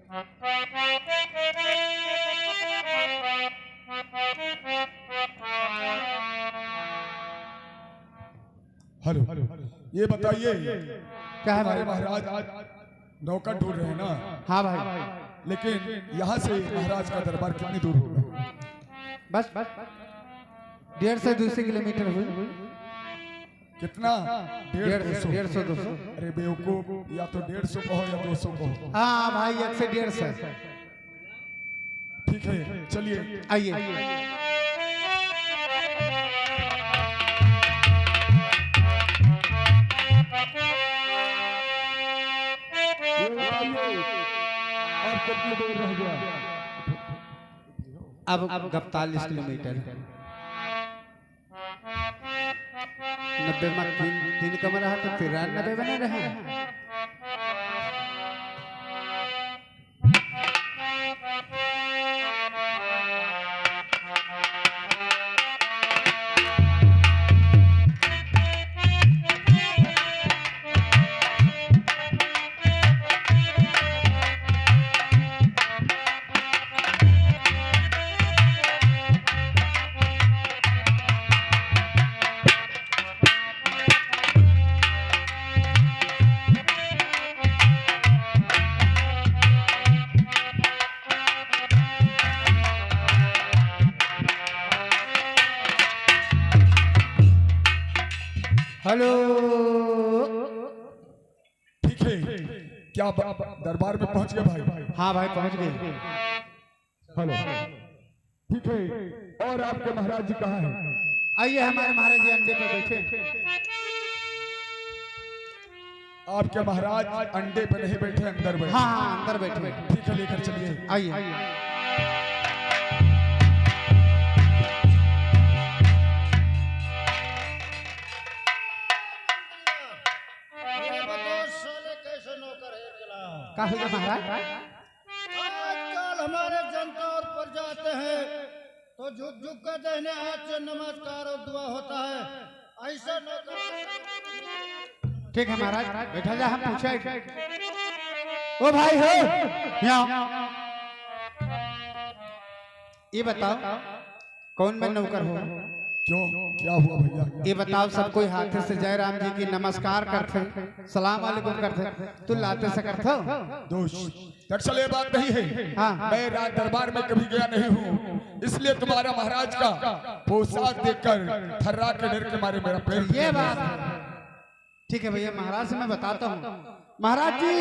Hello, ये बताइए क्या है हमारे भाई? महाराज आज नौका ढूंढ रहे हैं ना? हाँ भाई, लेकिन यहाँ से महाराज का दरबार कितनी दूर होगा? बस 1.5 से 200 किलोमीटर हुई। कितना? 150 200। अरे बेवकूफ, या तो 150 कहो या 200 कहो। हाँ भाई, 1 से 1.5। ठीक है, चलिए आइए। और कितनी दूर रह गया? अब 45 किलोमीटर। 90 में 3 कम रहा तो 93 बने रहे। हेलो, ठीक है, क्या दरबार में पहुंच गए भाई? हाँ भाई, पहुंच गए। हेलो, ठीक है, और आपके महाराज जी कहाँ हैं? आइए, हमारे महाराज जी अंडे पे बैठे। आपके महाराज अंडे पे नहीं बैठे, अंदर बैठे। हाँ हाँ, अंदर बैठे। ठीक है, लेकर चलिए। आइए। क्या हुआ महाराज? आजकल हमारे जनता और प्रजा आते हैं तो झुक झुक कर दाहिने हाथ से नमस्कार और दुआ होता है, ऐसा न करो। ठीक है महाराज, बैठा जा। हम पूछे ओ भाई हो यहाँ, ये बताओ कौन मैं नौकर हो? क्यों, क्या हुआ भैया? ये बताओ, सब कोई हाथ से जय राम जी की नमस्कार करते, सलाम वालेकुम करते, तू लाते से करते हो? दोस्त, दरअसल ये बात नहीं है। हाँ। मैं राज दरबार में कभी गया नहीं हूँ, इसलिए तुम्हारा महाराज का पोशाक देखकर थर्रा के डर के मारे मेरा पैर। ये बात है। ठीक है भैया, महाराज से मैं बताता हूँ। महाराज जी,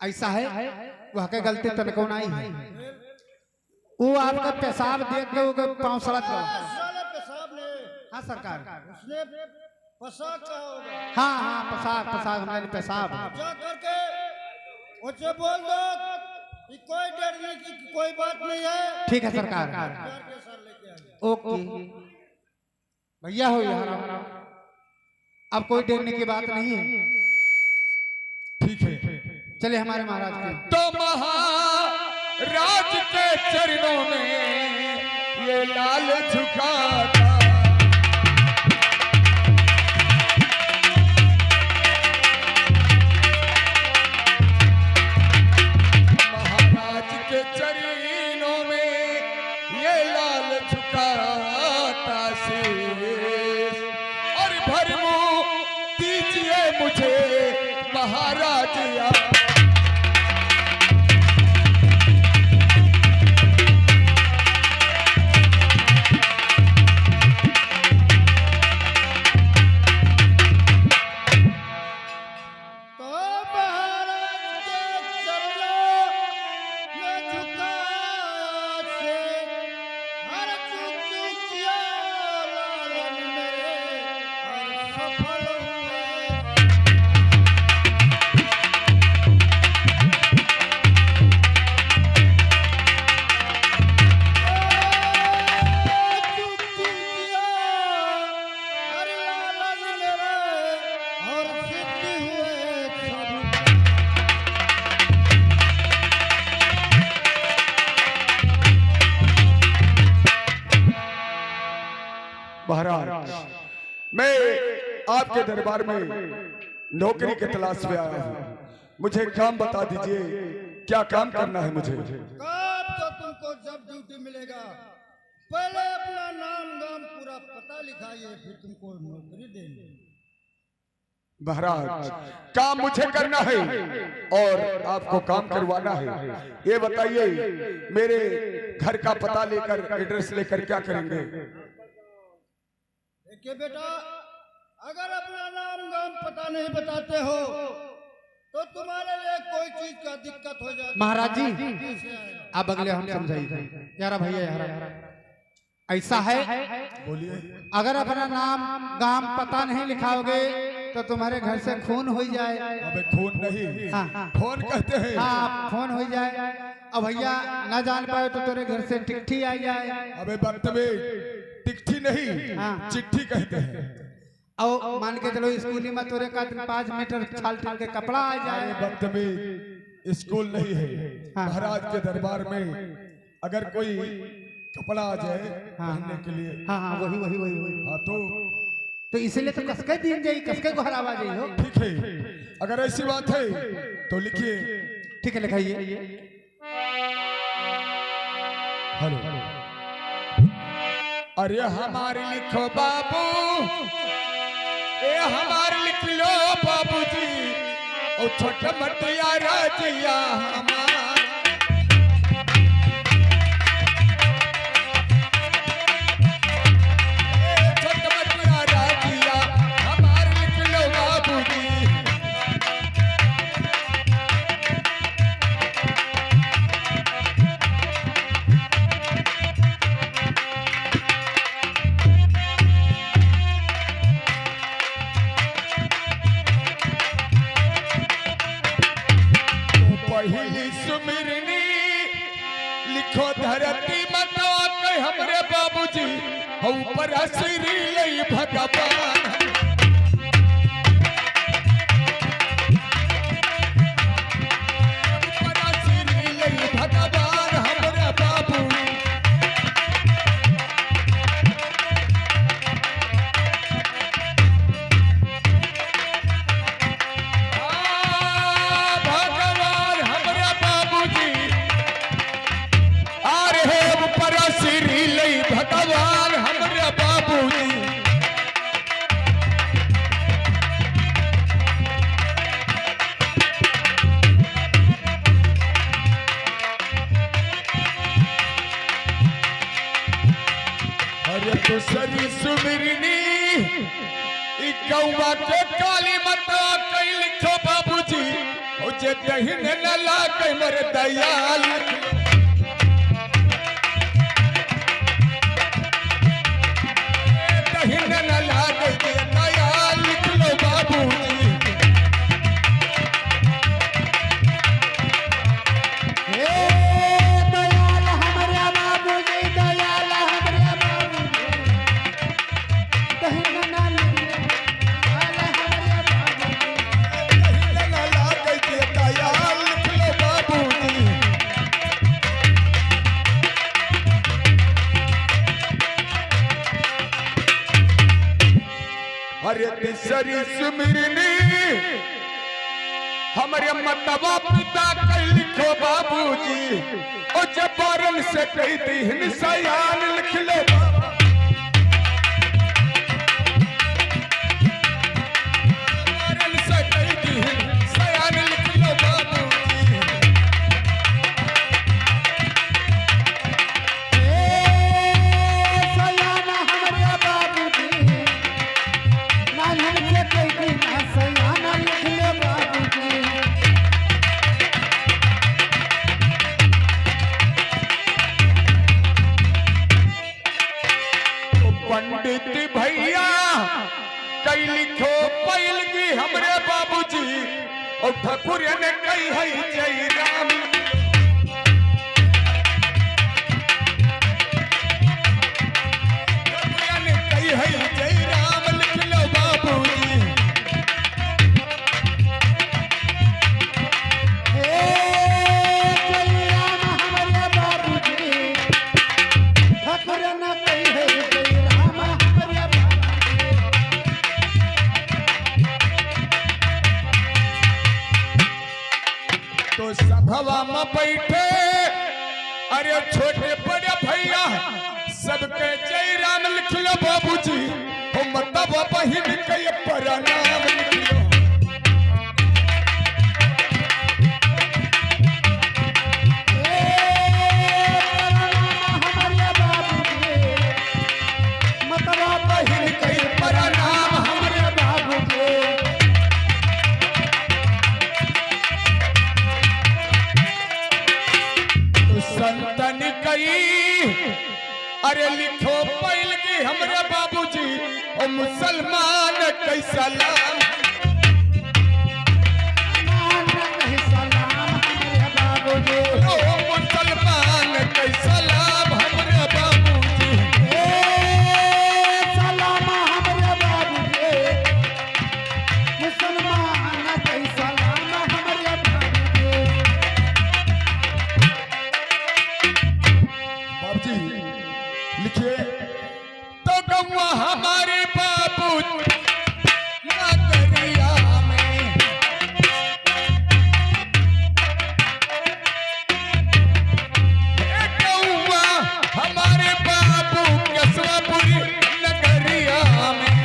ऐसा है, वह के गलती तनको नहीं है। वो आपका पेशाब देख के वो पाँव सड़क गया। साले पेशाब ने, हाँ सरकार, उसने पोशाक कहा होगा। हाँ हाँ, पेशाब हमारे पेशाब। जा करके उसे बोल दो कि कोई डरने की कोई बात नहीं है। ठीक है सरकार। प्यार के साथ लेके आइए। ओके भैया, हो यार, अब कोई डरने की बात नहीं है। ठीक है, चले हमारे महाराज के। तो महाराज के चरणों में ये लाल झुकाता, महाराज के चरणों में ये लाल झुकाता शीश, और भरमू दीजिए मुझे महाराज या। महाराज, मैं आपके दरबार में नौकरी के तलाश में आया हूँ। मुझे काम बता दीजिए, क्या काम करना है मुझे? काम तो तुमको जब ड्यूटी मिलेगा, पहले अपना नाम गाम पूरा पता लिखाइए, फिर तुमको नौकरी देंगे। महाराज, काम मुझे करना है और आपको काम करवाना है। ये बताइए, मेरे घर का पता लेकर, एड्रेस लेकर क्या करेंगे? देखिए बेटा, अगर अपना नाम गाम पता नहीं बताते हो तो तुम्हारे लिए कोई चीज का दिक्कत हो जाती है। महाराज जी, कैसे आएगा? अब अगले हम समझाइए। यारा भैया, यारा ऐसा है, बोलिए। अगर अपना नाम गाम पता नहीं लिखाओगे तो तुम्हारे घर से खून हो जाए। अबे खून नहीं, हाँ। फोन कहते हैं। हाँ, खून हो जाए। अब भैया ना जान पाए तो तेरे घर से चिट्ठी आ जाए। अबे बदतमीज, टिकठी नहीं, हाँ। चिट्ठी कहते हैं। और मान के चलो स्कूली में तोरे का 5 मीटर छाल छाल के कपड़ा आ जाए। बदतमीज, स्कूल नहीं है। हाँ। महाराज के दरबार में अगर कोई कपड़ा आ जाए पहनने के लिए, हाँ हाँ, वही वही वही वही। हाँ तो इसलिए तो कसके दिन जाई, कसके घर आवा जाई हो। ठीक है। अगर ऐसी बात है तो लिखिए। ठीक है, लिखाइए। हेलो। अरे हमारे लिखो बाबू, ए हमारे लिख लो बाबूजी, और छोटा मटिया राजिया हमार। छोटा मटिया राजिया हमारे लिख लो बाबूजी। पहली सुमिरनी लिखो धरती मता के हमरे बाबूजी, ऊपर श्री लई भगवान। ऊपर श्री लई भगवान हमरे बाबू। भगवान हमरे बाबूजी, आ रहे ऊपर श्री लई भगवान हमरे बाबूजी। अरे दूसरी सुमिरनी ई गौवा के काली माता कई लिखो बाबूजी, ओ जे दहिन न लागे मर दयाल। दहिन न लागे जे दयाल लिख लो बाबूजी। हे दयाल हमरे बाबूजी, दयाल हमरे बाबूजी, दहिन ना लगे, दयाल हमरे बाबूजी। दहिन न लागे जे दयाल लिख लो बाबूजी। अरे तीसरी सुमिरनी हमारे मतवा पिता कई लिखो बाबूजी, ओ जबारन से कही दीन सयान लिख लो। जबारन से कही दीन सयान लिख लो बाबूजी। सयाना हमरे बाबूजी, नानन से कही ना सयाना लिख ले बाबूजी। पंडित भैया कई लिखो पैलगी हमरे बाबूजी, और ठाकुर ने कही है जय राम। ठाकुर ने कही है जय राम लिख लो बाबूजी। हे जय राम हमरे बाबूजी, ठाकुर न कही है जय राम हमरे बाबूजी। तो सभवा में बैठे अरे छोटे बड़े भैया सबके जय राम लिख लो बाबूजी हो मतलब बहिन के प्रणाम लिख लो संतन कई अरे लिखो पैल की हमरे बाबूजी ओ मुसलमान कैसा लाम ओ मुसलमान कैसा लाम हमरे बाबूजी सलाम हमरे बाबूजी मुसलमान कैसा लाम हमरे बाबूजी बाबूजी लिखिए तो गौवा हमारे बाबू नगरिया में गौवा हमारे बाबू केशवापुरी नगरिया में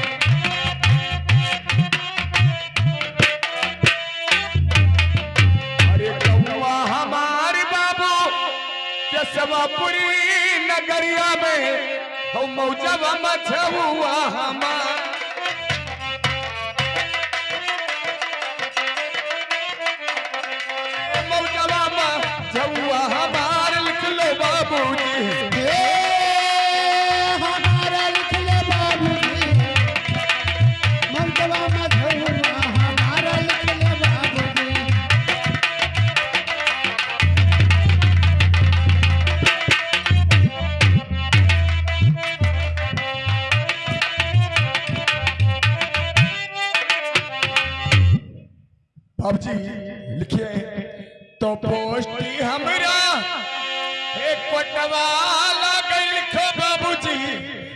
अरे गौवा हमारे बाबू केशवापुरी नगरिया में हो मौजवा मछुआ हमार मौजवा मछुआ हमार लिख लो बाबूजी हमारा लिख ले बाबूजी मर्दवा मधुआ हमारा लिख ले बाबूजी बाबूजी लिखिए तो पोस्टी हमरा एक पटवाला गई लिखो बाबूजी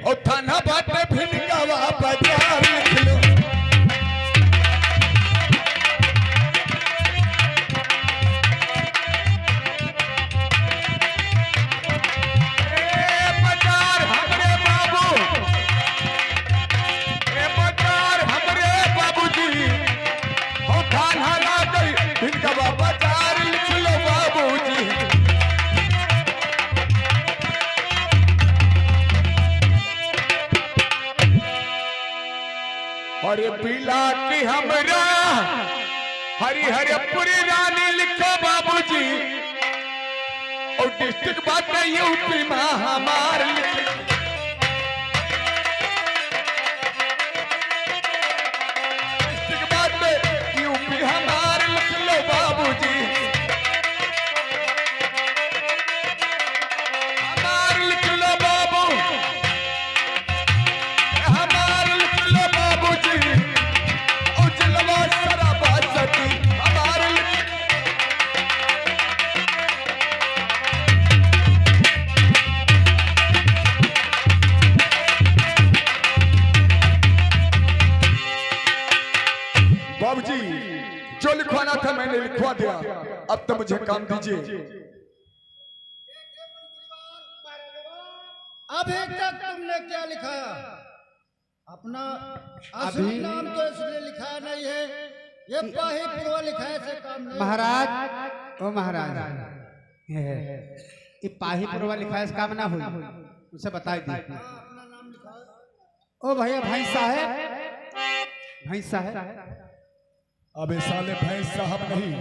और थाना बात भिनगावा बाजार लिख लो ए बाजार हमरे बाबू ए बाजार हमरे बाबूजी हो थाना ना गई भिनगावा बाजार लिख लो बाबूजी अरे पीला की हमरा हरिहरपुरी रानी लिखो बाबूजी और डिस्ट्रिक्ट बात यूपी में हमार लिखो डिस्ट्रिक्ट बात यूपी हमार लिख लो बाबूजी हमार लिख लो बाबू हमार लिख लो बाबूजी और जलवा शराबा सती हमार लिख बाबूजी जो लिखवाना था मैंने लिखवा दिया अब तो मुझे काम दीजिए अभी तक तुमने क्या लिखाया? अपना असली नाम तो इसलिए लिखाया नहीं है, ये पाही पूर्व लिखाए से काम नहीं। महाराज ओ महाराज ये पाही पूर्वा लिखा है काम ना हुई उसे बता दी अपना नाम लिखाओ। ओ भैया भाई साहब अबे साले भाई साहब नहीं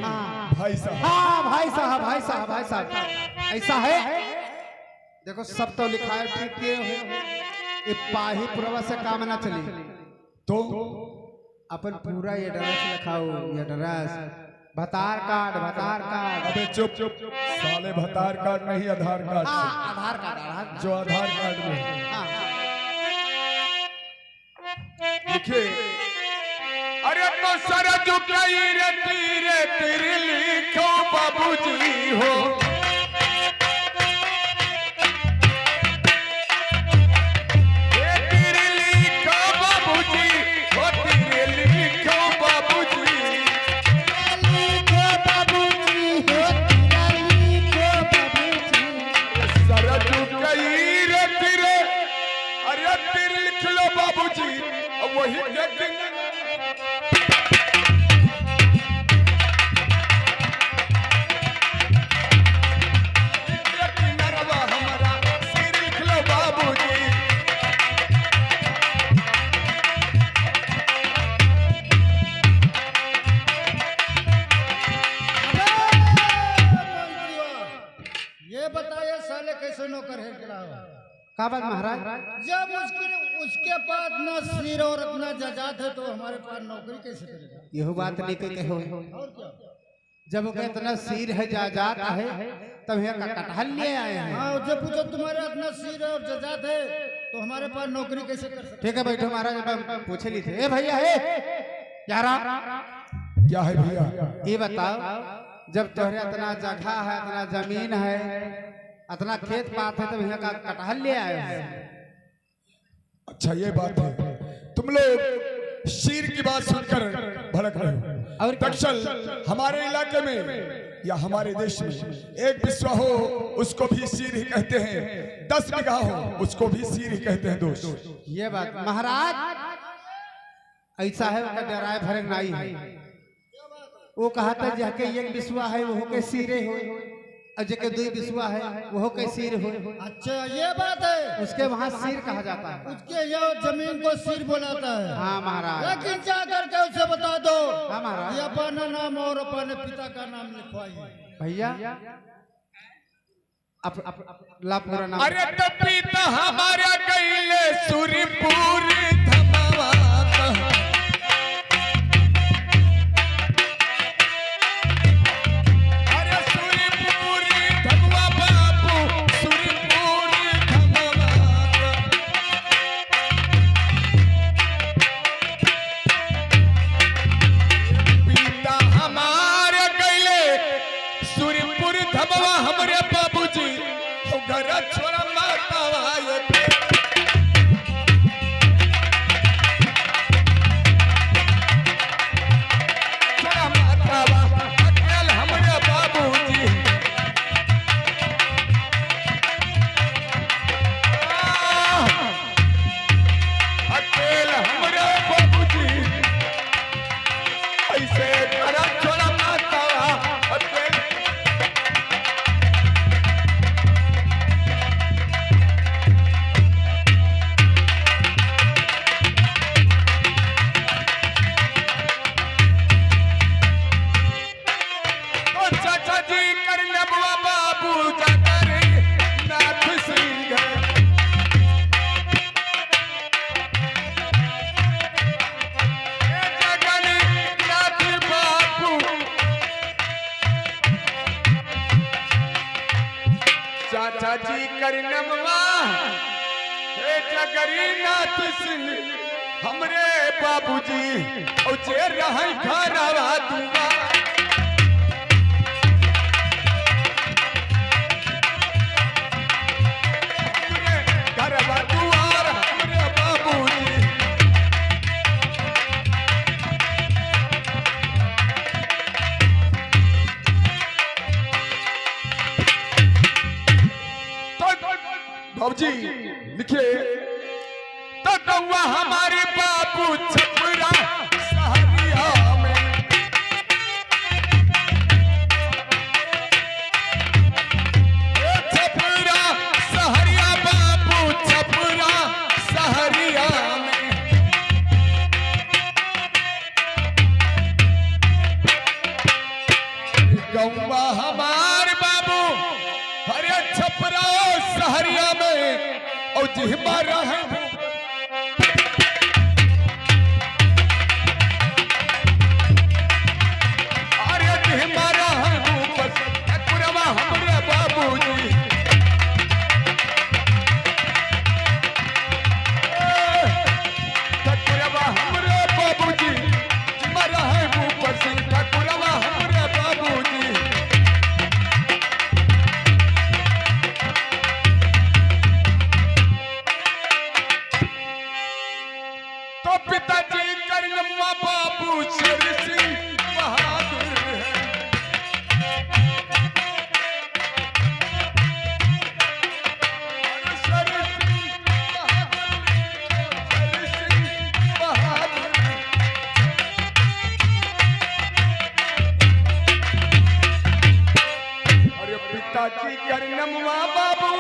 भाई साहब हाँ भाई साहब ऐसा है देखो सब तो लिखा है ठीक है ये पाही पूर्वा से काम ना चली तो अपन पूरा एड्रेस लिखाओ एड्रेस भतार कार्ड अबे चुप साले भतार कार्ड नहीं आधार कार्ड से। आधार कार्ड जो आधार कार्ड में हाँ लिखे अरे तो सरजू कई रे तीरे तेरे लिखो बाबूजी हो ये तेरे लिखो बाबूजी हो तेरे लिखो बाबूजी लिखो बाबूजी नौकर है गिरा हुआ। का बात महाराज? जब उसके पास न सिर और न जजात है तो हमारे पास नौकरी कैसे करेगा? यह बात नहीं कहे हो। और क्या? जब उसका इतना सिर है जाजात है तब यहाँ का कटहल लिए आए हैं। हाँ, जब पूछो तुम्हारे अपना सिर और जजात है तो हमारे पास नौकरी कैसे कर सकते? ठीक है बैठो महाराज, अब पूछे ली थे। ए भैया है यारा, क्या है भैया? ये बताओ, जब तुम्हारे इतना जगह है, इतना जमीन है, इतना खेत पात है, तब यहाँ का कटहल ले आए हैं। अच्छा ये बात है, तुम लोग शीर की बात सुनकर भड़क रहे हो। और क्या? दरअसल हमारे इलाके में या हमारे देश में एक बिस्वा हो उसको भी शीर ही कहते हैं, 10 बीघा हो उसको भी शीर ही कहते हैं दोस्त। ये बात महाराज ऐसा है, उनका डराए भरे नाई है। वो कहा था जाके एक बिस्वा है वो के सिरे हो, और जगह 2 बिस्वा है वो के सिर हो। अच्छा ये बात है, उसके वहाँ सिर कहा जाता है। उसके यहाँ जमीन को सिर बोलाता है। हाँ महाराज। लेकिन जा करके उसे बता दो हाँ महाराज। ये अपना नाम और अपने पिता का नाम लिखवाइए। भैया ला पूरा नाम। अरे तो पिता हमारा गईले सूरीपुर धमावा, अरे सूरीपुर धमवा बाबू, सूरीपुर धमवा। पिता हमारे गईले सूरीपुर धमवा, हमरे बाबूजी घर छोड़ा माता वाये। छोड़ा माता वा अकेल हमरे बाबूजी। अकेल हमरे बाबूजी ऐसे घर छोड़ा माता वा अकेल। चाचा जी कर नबवा बाबू जाकर नाथ सिंह। जगनी नाथ बाबू, चाचा जी कर नबवा जगरी नाथ सिंह हमरे बाबूजी और जे रहे घरवा दुआ। बाबूजी लिखिए, तो कौआ हमारे बाबू छपरा सहरिया में। छपरा सहरिया बाबू, छपरा सहरिया में। कौआ हमारे बाबू हरे छपरा सहरिया में और जिहमा रहे। अरे जिहमा रहे बस पुरवा हमरे बाबूजी। पुरवा हमरे बाबूजी, जिहमा रहे बस पुरवा हमरे बाबूजी। तो पिताजी करनवा बाबू शेर सिंह बहादुर है। शेर सिंह बहादुर। अरे पिताजी करनवा बाबू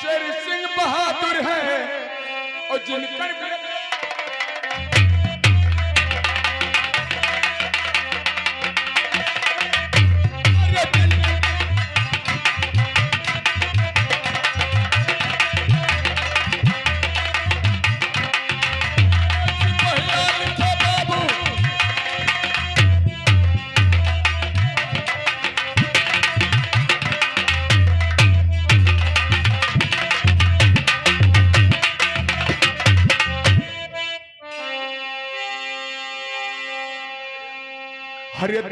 शेर सिंह बहादुर है और जिनकर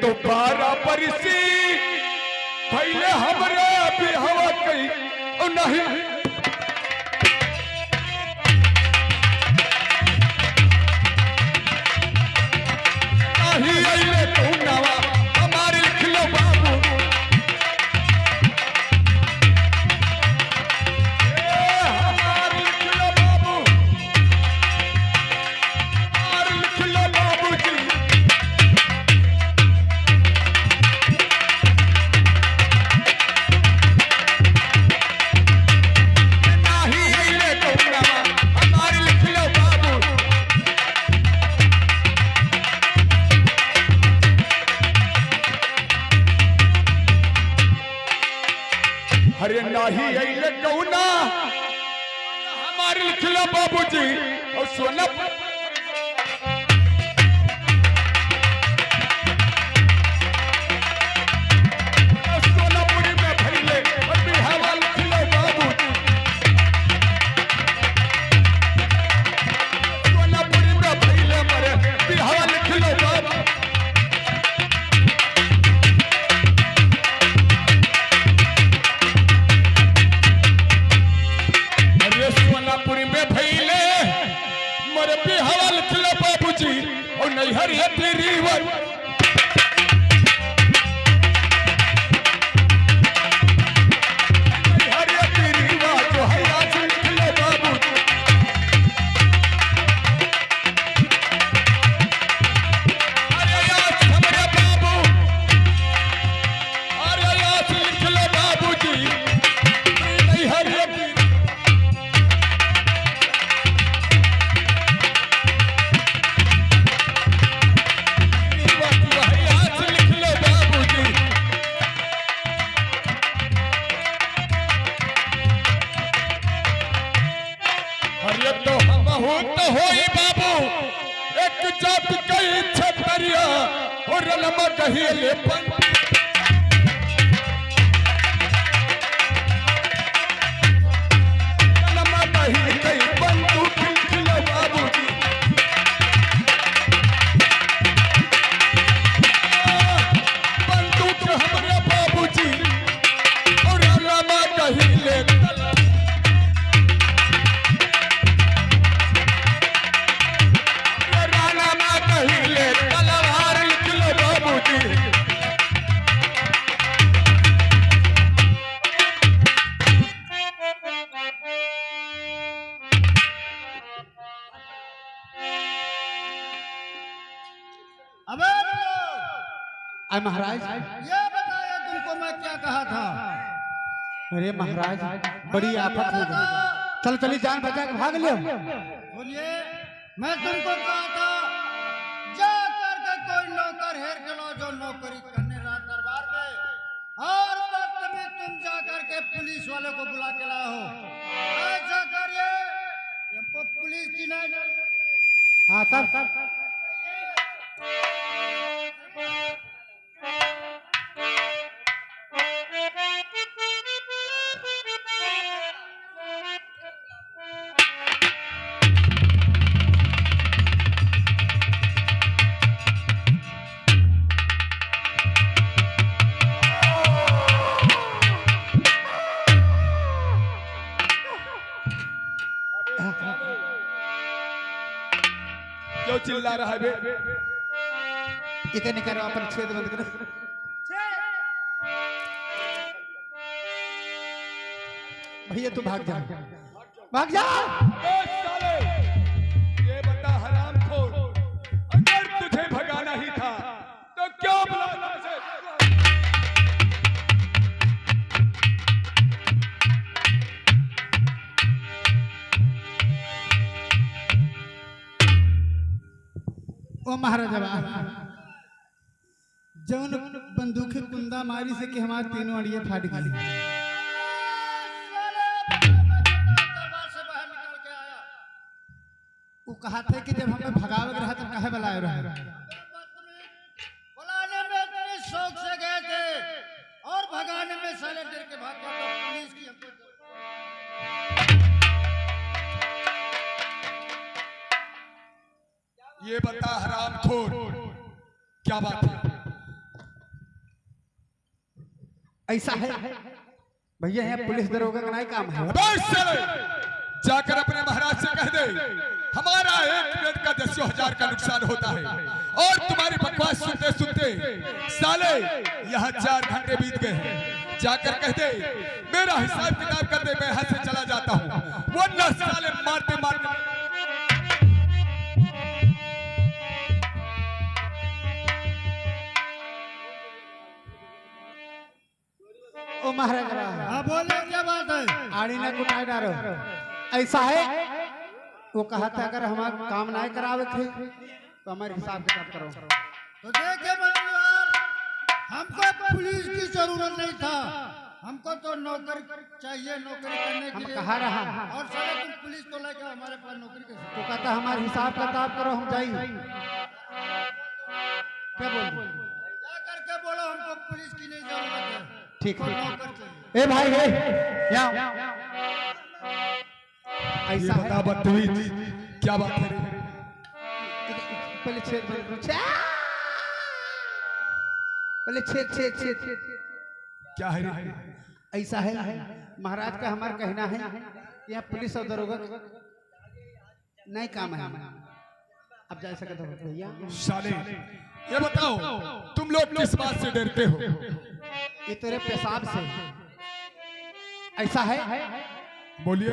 तो 12 बरसी भैले हमरे अभी हवा कई ओ नहीं नहीं आइले तू नवा हमारे लिख लो बाबू हमारे लिख लो बाबू हमारे लिख लो बाबू जी अरे नाही आइले कौना हमारे लिख लो बाबूजी और सोना सोनापुरी में भैले और बिहावा लिख लो बाबूजी सोनापुरी में भैले मरे बिहावा लिख लो बाबू सोनापुरी में भैले मरे बिहावा लिख लो बाबूजी और नैहर रीवर तो हम हो तो होई बाबू एक जात कई छतरिया और रमा कही ले रमा कही कई बंदूक खिलो बाबूजी बंदूक हमारे बाबूजी और रमा कही ले अबे महाराज ये बताया तुमको मैं क्या कहा था। अरे महाराज बड़ी आफत हो गई। चल चली जान बचा के भाग लियो। बोलिए मैं तुमको कहा था जा करके कोई नौकर हेर के लो जो नौकरी करने रहा दरबार में और वक्त में तुम जा करके पुलिस वाले को बुला के लाए हो। ऐसा करिए हमको पुलिस की नहीं। हाँ तब क्यों चिल्ला रहा है बे? ये निकलो अपन छेद बंद करो। भैया तू भाग जा, भाग जा। साले ये बता हरामखोर, अगर तुझे भगाना ही था तो क्यों बुलाया से? ओ महाराजा जौन बंदूक कुंदा मारी से कि हमारे तीनों अड़िए फाट गई। वो कहा था कि जब हमें भगावे रहा तो कहे बुलाए रहा बुलाने में इतने शौक से गए थे और भगाने में साले डर के भाग गए। तो पुलिस की हमको ये बता हरामखोर क्या बात है? ऐसा है भैया, यहाँ पुलिस दरोगा का नहीं काम है। अबे साले, जाकर अपने महाराज से कह दे हमारा एक मिनट का 10,000 का नुकसान होता है और तुम्हारी बकवास सुनते सुनते साले यहाँ 4 घंटे बीत गए हैं। जाकर कह दे मेरा हिसाब किताब कर दे, मैं यहाँ से चला जाता हूँ, वरना साले मारते मारते। ओ महाराज, हाँ बोले, क्या बात है? आड़ी ना कुटाई डारो। ऐसा है वो कहा था अगर हमारा काम ना करावे थे तो हमारे हिसाब किताब करो। तो देखिए परिवार, हमको पुलिस की जरूरत नहीं था, हमको तो नौकरी चाहिए, नौकरी करने के हम लिए। कहा रहा और साले तुम पुलिस को लेकर हमारे पास नौकरी कैसे? तो कहता हमारे हिसाब किताब करो, हम जाइए। क्या बोल जा करके बोलो हमको पुलिस की नहीं जरूरत है, ठीक हमको है। नौकर चाहिए। ए भाई है यहाँ ऐसा है। बता बदतमीज, क्या बात है? पहले छेद बंद करो, पहले छेद छेद छेद। क्या है रे? ऐसा है महाराज का हमारा कहना है कि यहाँ पुलिस और दरोगा नहीं काम है। अब जा सकते हो भैया। साले ये बताओ तुम लोग किस बात से डरते हो? ये तेरे पेशाब से। ऐसा है बोलिए।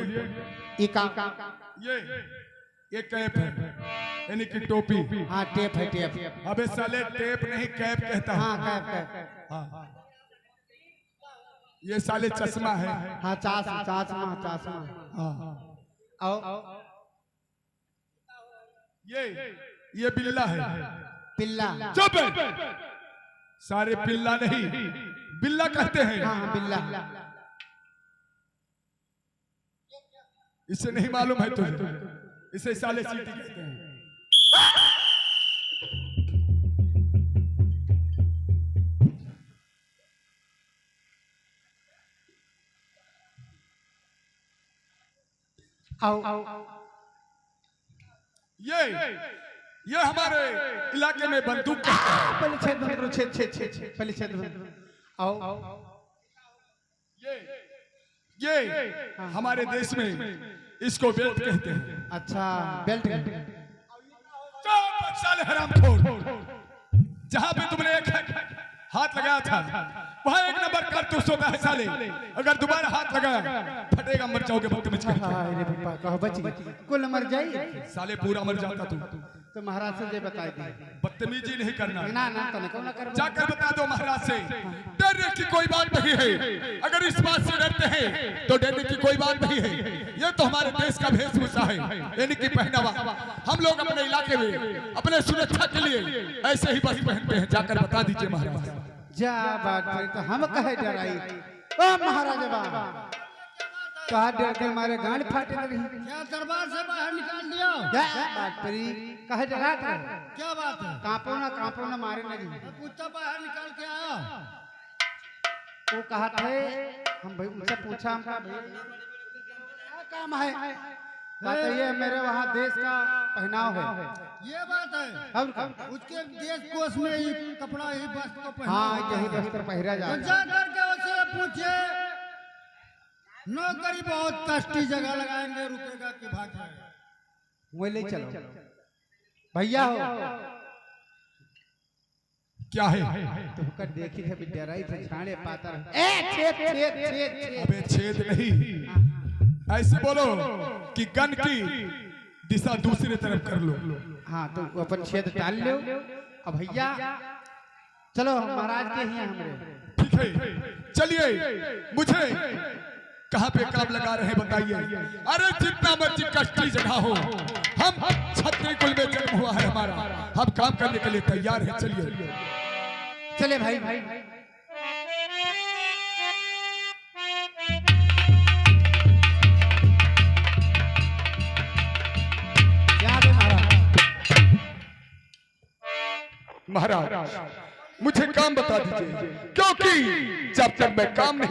ये काम ये कैप है, यानी कि टोपी। हाँ टेप है, टेप। अबे साले टेप नहीं कैप कहता हूँ। हाँ कैप। हाँ। ये साले चश्मा है। हाँ चाशमा। हाँ। आओ ये बिल्ला है। पिल्ला। चुप है। सारे पिल्ला नहीं, बिल्ला कहते हैं। हाँ बिल्ला। इसे नहीं मालूम है तुझे? इसे साले सीटी कहते हैं। आओ ये हमारे इलाके में बंदूक कहते हैं। पहले छेद बंद करो, छेद पहले छेद बंद। आओ ये हमारे देश में इसको बेल्ट कहते हैं। अच्छा बेल्ट। साले हरामखोर, जहां पे तुमने एक हाथ लगाया था वहां 1 नंबर कारतूस होता है साले। अगर दोबारा हाथ लगाया फटेगा, मर जाओगे बदतमीज करके। अरे पापा कहो बच गई, कुल मर जाई। साले पूरा मर जाता तू। तो महाराज से ये बताई दी। बदतमीजी नहीं करना। ना तो नहीं ना कर। जाकर बता दो महाराज से डरने की कोई बात नहीं है। अगर इस बात से डरते हैं तो डरने की कोई बात नहीं है। ये तो हमारे देश का वेशभूषा है, यानी कि पहनावा। हम लोग अपने इलाके में अपने सुरक्षा के लिए ऐसे ही बस पहनते हैं। जाकर बता दीजिए महाराज। जा बात करी तो हम कहे डराई। ओ महाराज बाबा कहा डर के हमारे गांड फाटे लगी। क्या दरबार से बाहर निकाल दिया? क्या बात करी, कहे डरा कर। क्या बात है? कांपो ना मारे लगी। कुत्ता बाहर निकाल के आया। वो कहा थे, हम भाई उनसे पूछा हमका भाई क्या काम है? कहते ये मेरे वहाँ देश का पहनाव है। ये बात है। अब उसके देश कोष में ही कपड़ा, ही वस्त्र को पहना। हाँ यही वस्त्र पहरा तो जाता। जा करके उससे पूछे, नौकरी बहुत कष्टी जगह लगाएंगे, रुकेगा कि भाग जाएगा? वही ले चलो भैया हो। क्या है? तो कर देखी है डराई थे छाड़े पाता। ए छेद। अबे छेद नहीं, ऐसे बोलो कि गन की दिशा दूसरी तरफ कर लो। हाँ तो वो अपन छेद डाल लो। अब भैया चलो महाराज के ही हैं हमरे। ठीक है, चलिए मुझे कहाँ पे काम लगा रहे बताइए। अरे जितना मर्जी कष्टी जगह हो, हम क्षत्रिय कुल में जन्म हुआ है हमारा, हम काम करने के लिए तैयार हैं। चलिए भाई महाराज मुझे काम बता दीजिए, क्योंकि जब तक मैं काम नहीं